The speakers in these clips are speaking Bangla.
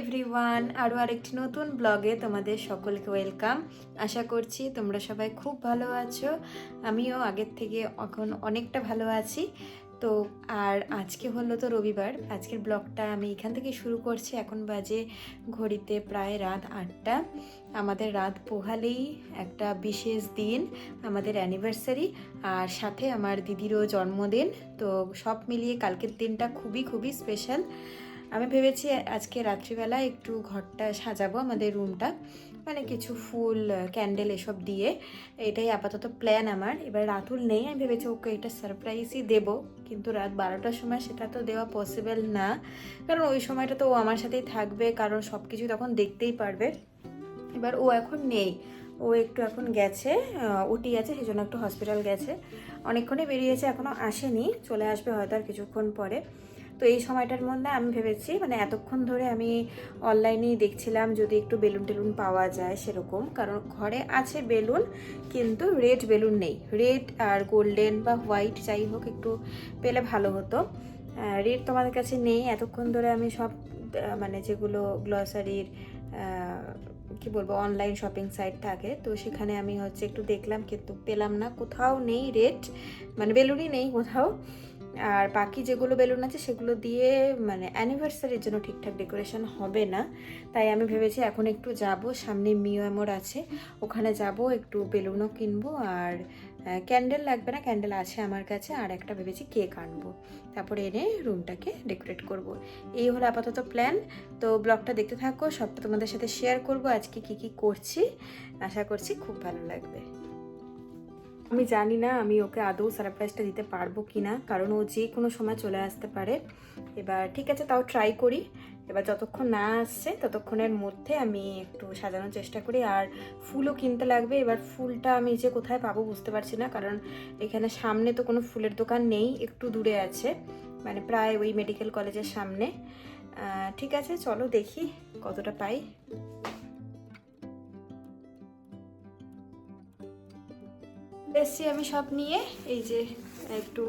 এভরিওয়ান, আরও আরেকটি নতুন ব্লগে তোমাদের সকলকে ওয়েলকাম। আশা করছি তোমরা সবাই খুব ভালো আছো। আমিও আগের থেকে এখন অনেকটা ভালো আছি। তো আর আজকে হলো তো রবিবার। আজকের ব্লগটা আমি এখান থেকে শুরু করছি। এখন বাজে ঘড়িতে প্রায় রাত 8টা। আমাদের রাত পোহালেই একটা বিশেষ দিন, আমাদের অ্যানিভার্সারি, আর সাথে আমার দিদিরও জন্মদিন। তো সব মিলিয়ে কালকের দিনটা খুবই খুবই স্পেশাল। আমি ভেবেছি আজকে রাত্রিবেলা একটু ঘরটা সাজাবো, আমাদের রুমটা, মানে কিছু ফুল ক্যান্ডেল এসব দিয়ে। এটাই আপাতত প্ল্যান আমার। এবার রাতুল নেই, আমি ভেবেছি ওকে এটা সারপ্রাইজই দেব, কিন্তু রাত 12টার সময় সেটা তো দেওয়া পসিবল না, কারণ ওই সময়টা তো ও আমার সাথেই থাকবে, কারণ সব কিছু তখন দেখতেই পারবে। এবার ও এখন নেই, ও একটু এখন গেছে, ওটি আছে, সেই জন্য একটু হসপিটাল গেছে। অনেকক্ষণই বেরিয়েছে, এখনও আসেনি, চলে আসবে হয়তো আর কিছুক্ষণ পরে। তো এই সময়টার মধ্যে আমি ভেবেছি, মানে এতক্ষণ ধরে আমি অনলাইনেই দেখছিলাম যদি একটু বেলুন টেলুন পাওয়া যায় সেরকম, কারণ ঘরে আছে বেলুন, কিন্তু রেড বেলুন নেই। রেড আর গোল্ডেন বা হোয়াইট যাই হোক একটু পেলে ভালো হতো। রেড তোমাদের কাছে নেই। এতক্ষণ ধরে আমি সব মানে যেগুলো গ্লসারির কি বলবো অনলাইন শপিং সাইট থাকে, তো সেখানে আমি হচ্ছে একটু দেখলাম, কিন্তু পেলাম না, কোথাও নেই রেড, মানে বেলুনই নেই কোথাও। আর বাকি যেগুলো বেলুন আছে সেগুলো দিয়ে মানে অ্যানিভার্সারির জন্য ঠিকঠাক ডেকোরেশন হবে না। তাই আমি ভেবেছি এখন একটু যাব, সামনে মিওয়ামোর আছে, ওখানে যাব, একটু বেলুনও কিনবো। আর ক্যান্ডেল লাগবে না, ক্যান্ডেল আছে আমার কাছে, আর একটা ভেবেছি কেক আনবো, তারপরে এনে রুমটাকে ডেকোরেট করব। এই হলো আপাতত প্ল্যান। তো ব্লগটা দেখতে থাকো, সবটা তোমাদের সাথে শেয়ার করব আজকে কি কি করছি। আশা করছি খুব ভালো লাগবে। আমি জানি না আমি ওকে আদৌ সারপ্রাইজটা দিতে পারবো কি না, কারণ ও যে কোনো সময় চলে আসতে পারে। এবার ঠিক আছে, তাও ট্রাই করি। এবার যতক্ষণ না আসছে ততক্ষণের মধ্যে আমি একটু সাজানোর চেষ্টা করি। আর ফুলও কিনতে লাগবে। এবার ফুলটা আমি যে কোথায় পাবো বুঝতে পারছি না, কারণ এখানে সামনে তো কোনো ফুলের দোকান নেই, একটু দূরে আছে, মানে প্রায় ওই মেডিকেল কলেজের সামনে। ঠিক আছে, চলো দেখি কতটা পাই। এসছি আমি সব নিয়ে, এই যে একটু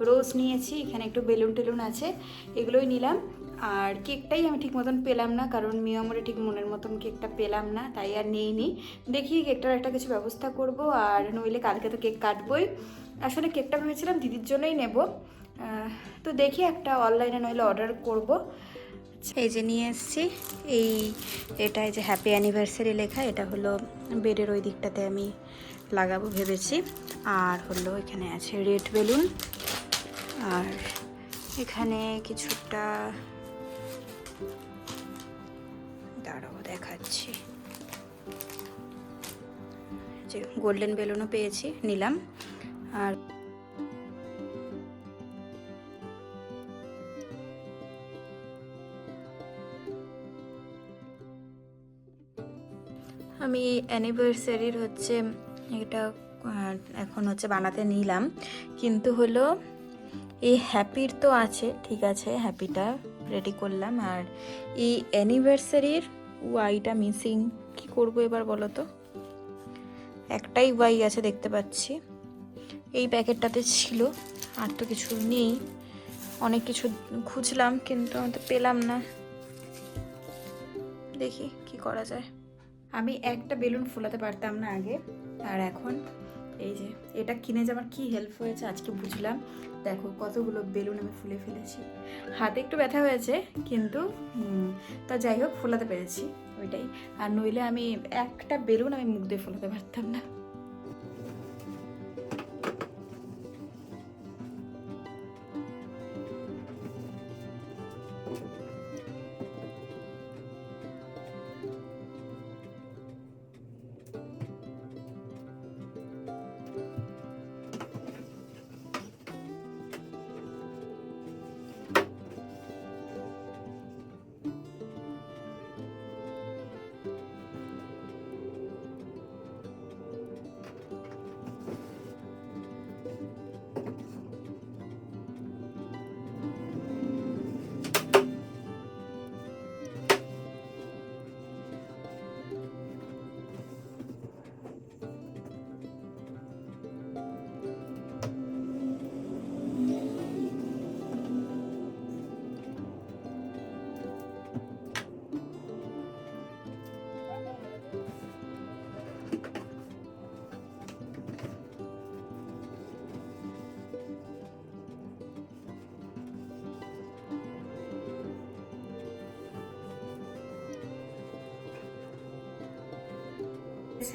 রোজ নিয়েছি, এখানে একটু বেলুন টেলুন আছে, এগুলোই নিলাম। আর কেকটাই আমি ঠিক মতন পেলাম না, কারণ মিয়ামরে ঠিক মনের মতন কেকটা পেলাম না, তাই আর নেইনি। দেখি কেকটার একটা কিছু ব্যবস্থা করব, আর নইলে কালকে তো কেক কাটবই। আসলে কেকটা ভেবেছিলাম দিদির জন্যই নেব, তো দেখি একটা অনলাইনে নইলে অর্ডার করব। এই যে নিয়ে এসেছি, এটা এই যে হ্যাপি অ্যানিভার্সারি লেখা, এটা হলো বেডের ওই দিকটাতে আমি লাগাবো ভেবেছি। আর হলো এখানে আছে রেড বেলুন, আর এখানে কিছুটা দাঁড়াও দেখাচ্ছি, যে গোল্ডেন বেলুনও পেয়েছি, নিলাম। আর আমি অ্যানিভার্সারির হচ্ছে এটা এখন হচ্ছে বানাতে নিলাম, কিন্তু হলো এই হ্যাপির তো আছে, ঠিক আছে হ্যাপিটা রেডি করলাম, আর এই অ্যানিভার্সারির ওয়াইটা মিসিং, কি করব এবার বলো তো? একটাই ওয়াই আছে দেখতে পাচ্ছি, এই প্যাকেটটাতে ছিল, আর তো কিছু নেই। অনেক কিছু খুঁজলাম কিন্তু আমি তো পেলাম না, দেখি কি করা যায়। আমি একটা বেলুন ফোলাতে পারতাম না আগে, আর এখন এই যে এটা কিনে যে আমার কী হেল্প হয়েছে আজকে বুঝলাম। দেখো কতগুলো বেলুন আমি ফুলে ফেলেছি, হাতে একটু ব্যথা হয়েছে, কিন্তু তা যাই হোক ফোলাতে পেরেছি ওইটাই। আর নইলে আমি একটা বেলুন আমি মুখ দিয়ে ফোলাতে পারতাম না।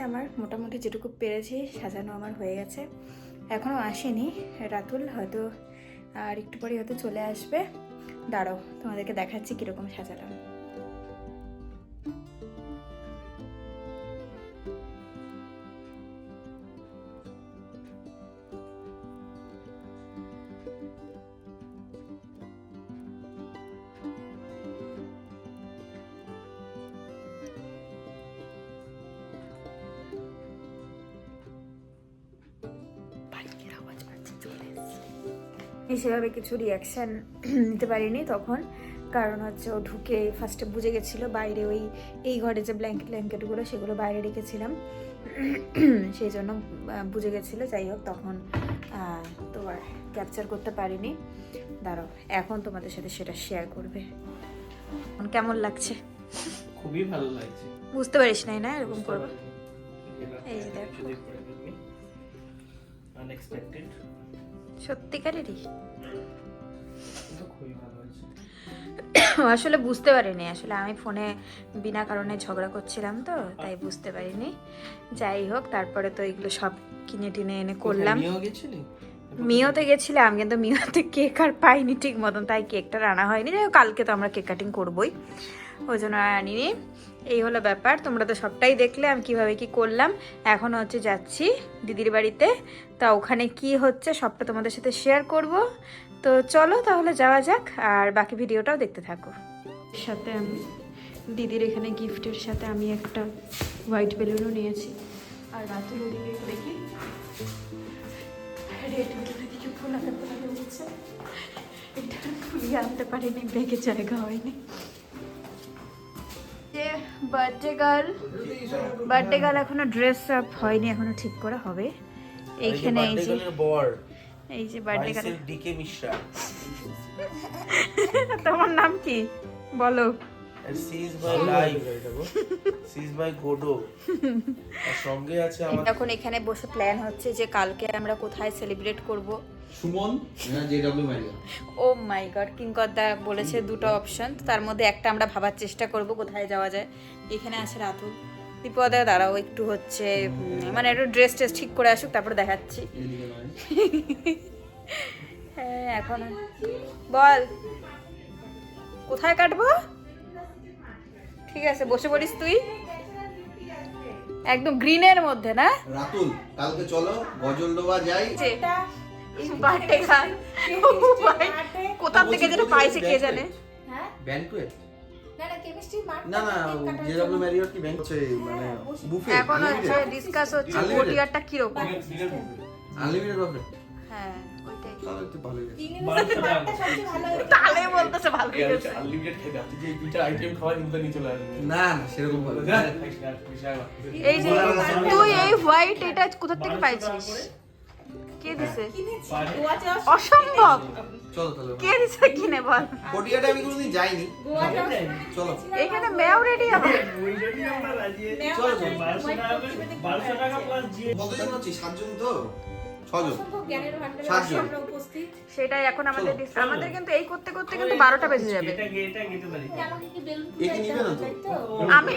আমার মোটামুটি যেটুকু পেরেছি সাজানো আমার হয়ে গেছে। এখনও আসেনি রাতুল, হয়তো আর একটু পরে হয়তো চলে আসবে। দাঁড়াও তোমাদেরকে দেখাচ্ছি কীরকম সাজালাম। সেভাবে কিছু রিয়াকশান নিতে পারিনি তখন, কারণ হচ্ছে ও ঢুকে ফার্স্টে বুঝে গেছিলো বাইরে ওই এই ঘরে যে ব্ল্যাঙ্কেটগুলো সেগুলো বাইরে রেখেছিলাম, সেই জন্য বুঝে গেছিলো। যাই হোক তখন তো আর ক্যাপচার করতে পারিনি। দাঁড়াও এখন তোমাদের সাথে সেটা শেয়ার করবে। কেমন লাগছে? খুবই ভালো লাগছে। বুঝতে পারিস নাই না এরকম করবো? এই যে দেখো আনএক্সপেক্টেড, সত্যিকারেরই খুবই ভালো হয়েছে। আসলে বুঝতে পারিনি, আসলে আমি ফোনে বিনা কারণে ঝগড়া করছিলাম তো তাই বুঝতে পারিনি। যাই হোক তারপরে তো এগুলো সব কিনে টিনে এনে করলাম। মিওতে গেছিলাম কিন্তু মিওতে কেক আর পাইনি ঠিক মতন, তাই কেকটা আনা হয়নি। যাই হোক কালকে তো আমরা কেক কাটিং করবোই, ওই জন্য আর আনিনি। এই হলো ব্যাপার, তোমরা তো সবটাই দেখলে আমি কীভাবে কি করলাম। এখন হচ্ছে যাচ্ছি দিদির বাড়িতে, তা ওখানে কি হচ্ছে সবটা তোমাদের সাথে শেয়ার করব। তো চলো তাহলে যাওয়া যাক, আর বাকি ভিডিওটাও দেখতে থাকো। সাথে আমি দিদির এখানে গিফটের সাথে আমি একটা হোয়াইট বেলুনও নিয়েছি, আর রাতুল ওদিকে দেখি রেড বেলুনে দিকে ফোলাতে উঠছে। এটা খুলিয়ে আনতে পারিনি, ব্যাগে জায়গা হয়নি। বার্থডে গার্ল এখনো ড্রেস আপ হয়নি, এখনো ঠিক করে হবে। এইখানে এই যে বার্থডে গার্ল ডিকে মিশ্রা। তোমার নাম কি বলো? এখন এখানে বসে প্ল্যান হচ্ছে যে কালকে আমরা কোথায় সেলিব্রেট করব। সুমন না জেডব্লিউ মারিয়া। ও মাই গড, কিংকরদা বলেছে দুটো অপশন, তার মধ্যে একটা আমরা ভাবার চেষ্টা করব কোথায় যাওয়া যায়। এখানে আছে রাতুল, বিপদে দাঁড়াও একটু হচ্ছে মানে একটু ড্রেস টেস ঠিক করে আসুক তারপরে দেখাচ্ছি। হ্যাঁ এখন বল কোথায় কাটবো? ঠিক আছে বসে পড়িস তুই একদম গ্রিনের মধ্যে না। রাতুল কালকে চলো গজলডোবা যাই। বার্থডে গার্ল কোথা থেকে যেটা পাইছে কে জানে। হ্যাঁ ব্যাংকুয়েট না না জেডব্লিউ মারিয়ট কি ব্যাংক হচ্ছে মানে বুফে। এখন হচ্ছে ডিসকাস হচ্ছে কোটিয়ারটা কি রকম আনলিমিটেড বুফে। হ্যাঁ ওইটাই তাহলে তো ভালোই আছে। তাহলে বলতেছে ভালো আছে আনলিমিটেড খেতে আপনি যে দুইটা আইটেম খাওয়া কিন্তু নিয়ে চলে আসবেন। না না সেরকম ভালো না। এই যে তুই এই হোয়াইট এটা কোথা থেকে পাইছিস? কে দিছে? অসম্ভব। চলো তাহলে কে দিছে কিনে বল? কোটিয়াটা আমি কোনোদিন যাইনি। চলো এখানে মেও রেডি আবার। চলো 1200 টাকা প্লাস জিএসটি। কতজন আছি? 7 জন তো 6 জন 7 জন। সেটাই এখন আমাদের আমাদের কিন্তু এই করতে করতে কিন্তু 12টা বেজে যাবে। এটা গেতে পারি। একে নিবে না তো? আমি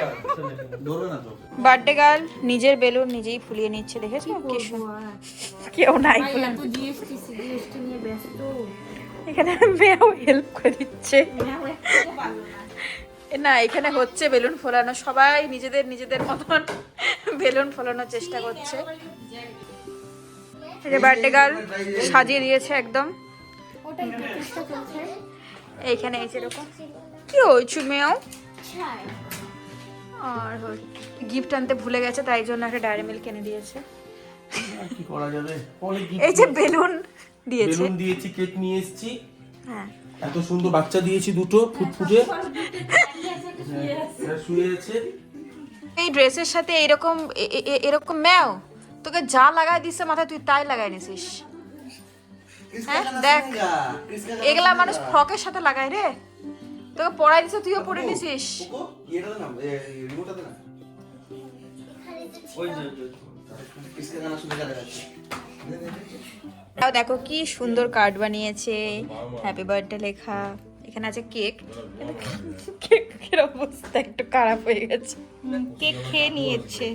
ধরবে না তো? বার্থডে গার্ল নিজের বেলুন নিজেই ফুলিয়ে নিচ্ছে, দেখেছো কি কেউ নাই এখানে। মেয়েও হেল্প করে দিচ্ছে না, এখানে হচ্ছে বেলুন ফোলানো, সবাই নিজেদের নিজেদের মতন বেলুন ফোলানোর চেষ্টা করছে। এই যে বার্থডে গার্ল সাজিয়ে দিয়েছে একদম। এইখানে এই যেরকম কি হয়েছে মেয়েও, আর গিফট আনতে ভুলে গেছে তাই জন্য একটা ডায়েরি মিল্ক কিনে দিয়েছে। কি করা যাবে? অনেক এই যে বেলুন দিয়েছে, বেলুন দিয়েছি, কেক নিয়ে এসেছি। হ্যাঁ এত সুন্দর বাচ্চা দিয়েছি দুটো ফুটফুটে শুয়ে আছে। এই ড্রেসের সাথে এরকম এরকম ম্যাও তোকে যা লাগাই দিছে মাথায় তুই তাই লাগাই নিছিস। হ্যাঁ দেখ এগুলা মানুষ ফ্রকের সাথে লাগায় রে, তোকে পরাই দিছে তুইও পরে নিছিস। এটা না রিমোটটা না ওই যে কিসকে গানা শুনে যাচ্ছে। দেখো কি সুন্দর কার্ড বানিয়েছে, হ্যাপি বার্থডে লেখা, এখানে আছে কেক, কেকের অবস্থা একটু খারাপ হয়ে গেছে। কেক খেয়ে নিয়েছে,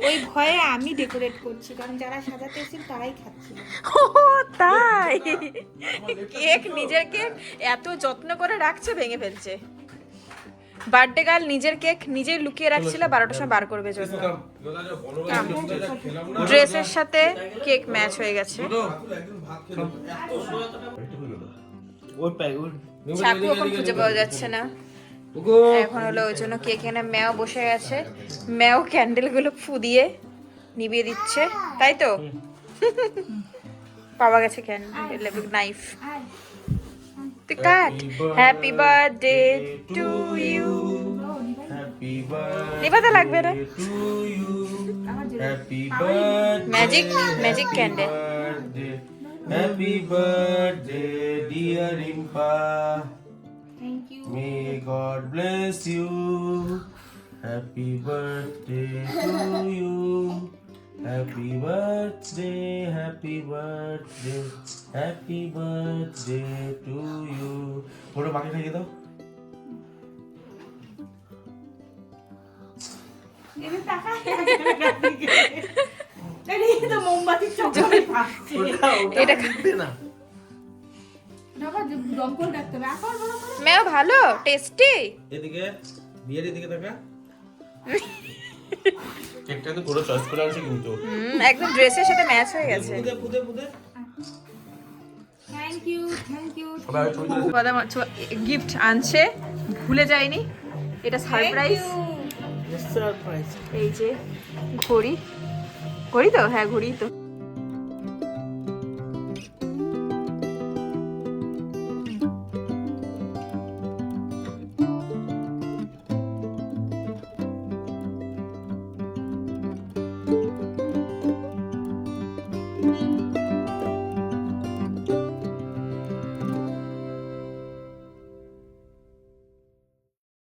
ওই ভয়ে আমি ডেকোরেট করছি, কারণ যারা সাজাতে এসেছিল তারাই খাচ্ছিল। ও তাই, কেক নিজের কেক এত যত্ন করে রাখছে, ভেঙে ফেলছে। বার্থডে গার্ল নিজের কেক নিজেই লুকিয়ে রাখছিল, 12টার সময় বার করবে জন্য। ড্রেসের সাথে কেক ম্যাচ হয়ে গেছে। চাকু এখন খুঁজে পাওয়া যাচ্ছে না, এখন হলো ওই জন্য কেক এনে ম্যাও বসে গেছে। ম্যাও ক্যান্ডেল গুলো ফু দিয়ে নিভিয়ে দিচ্ছে, তাই তো? পাওয়া গেছে ক্যান্ডেল, নাইফ। তুই cut. Happy birthday to you. Happy birthday নিভাতে লাগবে না। To you, happy birthday, magic candle. Happy birthday dear Rimpa, thank you. May God bless you, happy birthday to you, happy birthday, happy birthday, happy birthday to you. ওটা বাকি খাইয়ে দাও। এবার তাকাই এই তো মোমবাতির চকলেট ভাসছে। এটা না বাবা দমকল ডাকতে হবে এখন বলো করে। ম্যাও ভালো, টেস্টি। এদিকে বিয়ের এদিকে দেখা। কেকটা তো পুরো চয়েস করে আনছে কিন্তু। একদম ড্রেসের সাথে ম্যাচ হয়ে গেছে। পুদে থ্যাংক ইউ, থ্যাংক ইউ। সবাই ছবি তুলে গিফট আনছে, ভুলে যায়নি। এটা সারপ্রাইজ। সারপ্রাইজ। এই যে ঘড়ি, ঘড়ি তো, হ্যাঁ ঘড়ি তো।